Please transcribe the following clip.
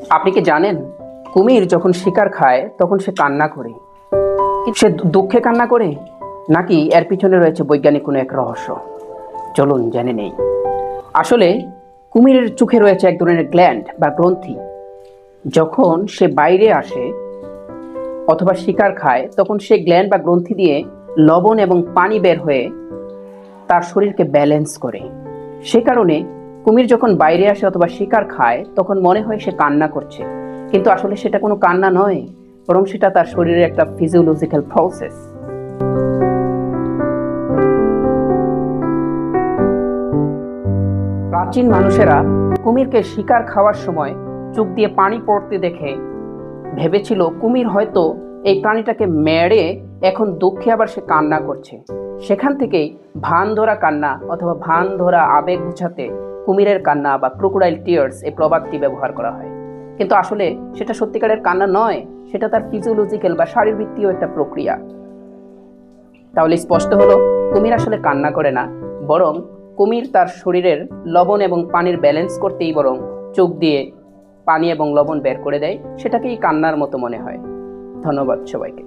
আপনি কি জানেন কুমির যখন শিকার খায় তখন সে কান্না করে? সে দুঃখে কান্না করে, নাকি এর পিছনে রয়েছে বৈজ্ঞানিক কোনো এক রহস্য? চলুন জেনে নেই। আসলে কুমিরের চোখে রয়েছে এক ধরনের গ্ল্যান্ড বা গ্রন্থি। যখন সে বাইরে আসে অথবা শিকার খায়, তখন সে গ্ল্যান্ড বা গ্রন্থি দিয়ে লবণ এবং পানি বের হয়ে তার শরীরকে ব্যালেন্স করে। সে কারণে কুমির যখন বাইরে আসে অথবা শিকার খায়, তখন মনে হয় সে কান্না করছে, কিন্তু আসলে সেটা কোনো কান্না নয়, বরং সেটা তার শরীরের একটা ফিজিওলজিক্যাল প্রসেস। প্রাচীন মানুষেরা কুমিরকে শিকার খাওয়ার সময় চোখ দিয়ে পানি পড়তে দেখে ভেবেছিল কুমির হয়তো এই প্রাণীটাকে মেরে এখন দুঃখে আবার সে কান্না করছে। সেখান থেকেই ভান ধরা কান্না অথবা ভান ধরা আবেগ বোঝাতে কুমিরের কান্না বা ক্রোকোডাইল টিয়ার্স এই প্রবাদটি ব্যবহার করা হয়। কিন্তু আসলে সেটা সত্যিকারের কান্না নয়, সেটা তার ফিজিওলজিক্যাল বা শারীরবৃত্তীয় একটা প্রক্রিয়া। তাহলে স্পষ্ট হলো, কুমির আসলে কান্না করে না, বরং কুমির তার শরীরের লবণ এবং পানির ব্যালেন্স করতেই বরং চোখ দিয়ে পানি এবং লবণ বের করে দেয়, সেটাকেই কান্নার মতো মনে হয়। ধন্যবাদ সবাইকে।